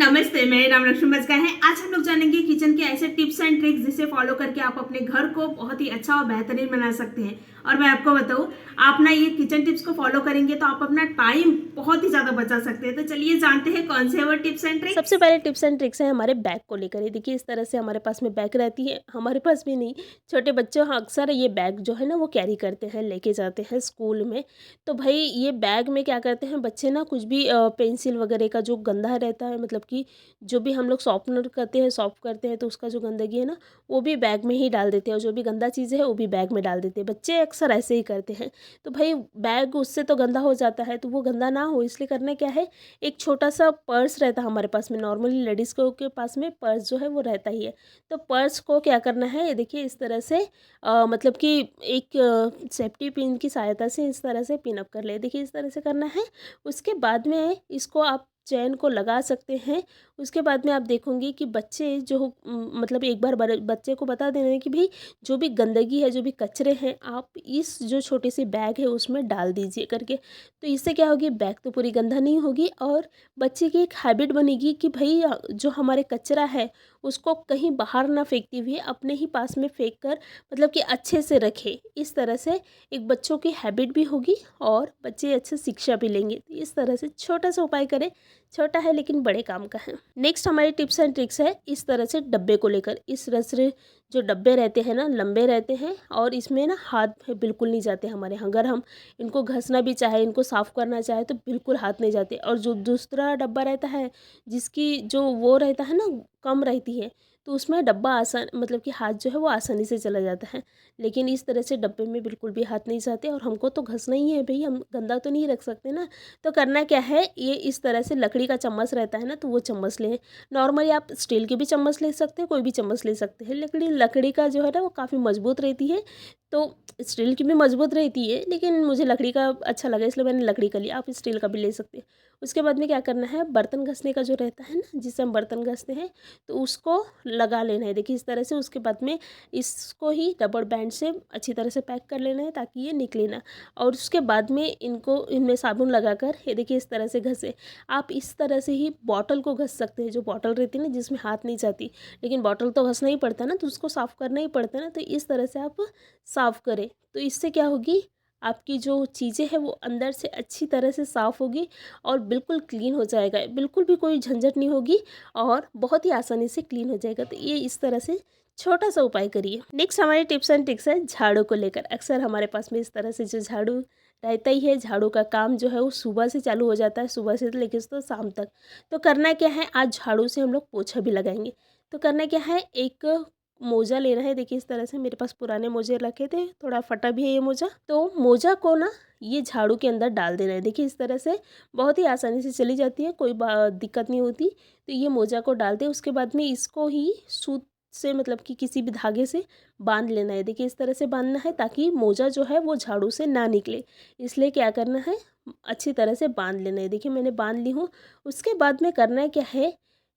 नमस्ते, मेरा नाम लक्ष्मी बजगा है। आज हम लोग जानेंगे किचन के ऐसे टिप्स एंड ट्रिक्स जिसे फॉलो करके आप अपने घर को बहुत ही अच्छा और बेहतरीन बना सकते हैं। और मैं आपको बताऊं, आप ना ये किचन टिप्स को फॉलो करेंगे तो आप अपना टाइम बहुत ही ज्यादा बचा सकते हैं। तो चलिए जानते हैं कौन से वो टिप्स एंड सबसे ट्रिक्स। पहले टिप्स एंड ट्रिक्स है हमारे बैग को लेकर। ये देखिए इस तरह से हमारे पास में बैग रहती है, हमारे पास भी नहीं, छोटे बच्चों हाँ अक्सर ये बैग जो है ना वो कैरी करते हैं, लेके जाते हैं स्कूल में। तो भाई ये बैग में क्या करते हैं बच्चे ना, कुछ भी पेंसिल वगैरह का जो गंदा रहता है, मतलब कि जो भी हम लोग शॉर्पनर करते हैं, सॉफ्ट करते हैं, तो उसका जो गंदगी है ना वो भी बैग में ही डाल देते हैं, और जो भी गंदा चीज़ें है वो भी बैग में डाल देते हैं। बच्चे अक्सर ऐसे ही करते हैं। तो भाई बैग उससे तो गंदा हो जाता है, तो वो गंदा ना हो इसलिए करना क्या है, एक छोटा सा पर्स रहता है हमारे पास में। नॉर्मली लेडीज़ को के पास में पर्स जो है वो रहता ही है। तो पर्स को क्या करना है, ये देखिए इस तरह से मतलब कि एक सेफ्टी पिन की सहायता से इस तरह से पिन अप कर ले। देखिए इस तरह से करना है। उसके बाद में इसको आप चैन को लगा सकते हैं। उसके बाद में आप देखोगे कि बच्चे जो मतलब एक बार बच्चे को बता देना है कि भाई जो भी गंदगी है, जो भी कचरे हैं, आप इस जो छोटे से बैग है उसमें डाल दीजिए करके। तो इससे क्या होगी, बैग तो पूरी गंदा नहीं होगी, और बच्चे की एक हैबिट बनेगी कि भाई जो हमारे कचरा है उसको कहीं बाहर ना फेंकते हुए अपने ही पास में फेंक कर, मतलब कि अच्छे से रखे। इस तरह से एक बच्चों की हैबिट भी होगी और बच्चे अच्छे शिक्षा भी लेंगे। तो इस तरह से छोटा सा उपाय करें, छोटा है लेकिन बड़े काम का है। नेक्स्ट हमारी टिप्स एंड ट्रिक्स है इस तरह से डब्बे को लेकर। इस तरह से जो डब्बे रहते हैं ना, लंबे रहते हैं, और इसमें ना हाथ बिल्कुल नहीं जाते हमारे। अगर हम इनको घसना भी चाहे, इनको साफ़ करना चाहे, तो बिल्कुल हाथ नहीं जाते। और जो दूसरा डब्बा रहता है जिसकी जो वो रहता है ना, कम रहती है, तो उसमें डब्बा आसान, मतलब कि हाथ जो है वो आसानी से चला जाता है। लेकिन इस तरह से डब्बे में बिल्कुल भी हाथ नहीं जाते, और हमको तो घसना ही है भाई, हम गंदा तो नहीं रख सकते ना। तो करना क्या है, ये इस तरह से लकड़ी का चम्मच रहता है ना, तो वो चम्मच लें। नॉर्मली आप स्टील के भी चम्मच ले सकते हैं, कोई भी चम्मच ले सकते हैं। लकड़ी लकड़ी का जो है ना वो काफ़ी मजबूत रहती है। तो स्टील की भी मजबूत रहती है, लेकिन मुझे लकड़ी का अच्छा लगा इसलिए मैंने लकड़ी का लिया। आप स्टील का भी ले सकते हैं। उसके बाद में क्या करना है, बर्तन घसने का जो रहता है ना, जिससे हम बर्तन घसते हैं, तो उसको लगा लेना है। देखिए इस तरह से। उसके बाद में इसको ही रबड़ बैंड से अच्छी तरह से पैक कर लेना है ताकि ये निकले ना। और उसके बाद में इनको इनमें साबुन लगाकर, ये देखिए इस तरह से घसे। आप इस तरह से ही बॉटल को घस सकते हैं। जो बॉटल रहती है ना जिसमें हाथ नहीं जाती, लेकिन बॉटल तो घसना ही पड़ता है ना, तो उसको साफ़ करना ही पड़ता है ना। तो इस तरह से आप साफ़ करें, तो इससे क्या होगी, आपकी जो चीज़ें हैं वो अंदर से अच्छी तरह से साफ़ होगी और बिल्कुल क्लीन हो जाएगा। बिल्कुल भी कोई झंझट नहीं होगी और बहुत ही आसानी से क्लीन हो जाएगा। तो ये इस तरह से छोटा सा उपाय करिए। नेक्स्ट हमारे टिप्स एंड ट्रिक्स है झाड़ू को लेकर। अक्सर हमारे पास में इस तरह से जो झाड़ू रहता ही है, झाड़ू का काम जो है वो सुबह से चालू हो जाता है, सुबह से लेकर तो शाम तक। तो करना क्या है, आज झाड़ू से हम लोग पोछा भी लगाएंगे। तो करना क्या है, एक मोजा लेना है। देखिए इस तरह से, मेरे पास पुराने मोजे रखे थे, थोड़ा फटा भी है ये मोजा। तो मोजा को ना ये झाड़ू के अंदर डाल देना है। देखिए इस तरह से बहुत ही आसानी से चली जाती है, कोई दिक्कत नहीं होती। तो ये मोजा को डाल दे। उसके बाद में इसको ही सूत से, मतलब कि किसी भी धागे से बांध लेना है। देखिए इस तरह से बांधना है ताकि मोजा जो है वो झाड़ू से ना निकले। इसलिए क्या करना है, अच्छी तरह से बांध लेना है। देखिए मैंने बांध ली हूँ। उसके बाद में करना क्या है,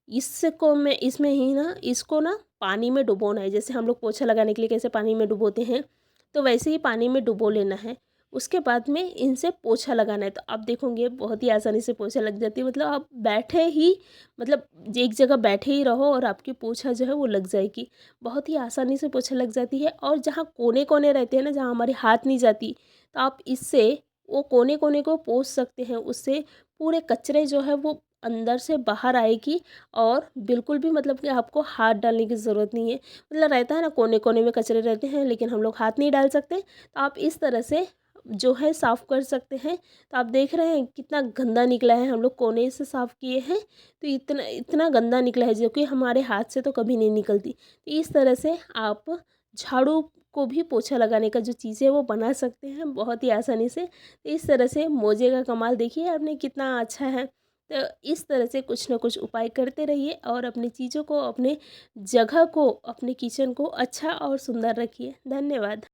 इसको मैं इसमें ही ना, इसको ना पानी में डुबोना है। जैसे हम लोग पोछा लगाने के लिए कैसे पानी में डुबोते हैं, तो वैसे ही पानी में डुबो लेना है। उसके बाद में इनसे पोछा लगाना है। तो आप देखोगे बहुत ही आसानी से पोछा लग जाती है। मतलब आप बैठे ही, मतलब एक जगह बैठे ही रहो और आपकी पोछा जो है वो लग जाएगी। बहुत ही आसानी से पोछा लग जाती है। और जहाँ कोने कोने रहते हैं ना, जहाँ हमारे हाथ नहीं जाती, तो आप इससे वो कोने कोने को पोंछ सकते हैं। उससे पूरे कचरे जो है वो अंदर से बाहर आएगी, और बिल्कुल भी, मतलब कि आपको हाथ डालने की ज़रूरत नहीं है। मतलब रहता है ना, कोने कोने में कचरे रहते हैं लेकिन हम लोग हाथ नहीं डाल सकते, तो आप इस तरह से जो है साफ़ कर सकते हैं। तो आप देख रहे हैं कितना गंदा निकला है, हम लोग कोने से साफ़ किए हैं तो इतना इतना गंदा निकला है, जो कि हमारे हाथ से तो कभी नहीं निकलती। तो इस तरह से आप झाड़ू को भी पोछा लगाने का जो चीज़ है वो बना सकते हैं बहुत ही आसानी से। तो इस तरह से मोजे का कमाल देखिए आपने कितना अच्छा है। तो इस तरह से कुछ ना कुछ उपाय करते रहिए और अपनी चीज़ों को, अपने जगह को, अपने किचन को अच्छा और सुंदर रखिए। धन्यवाद।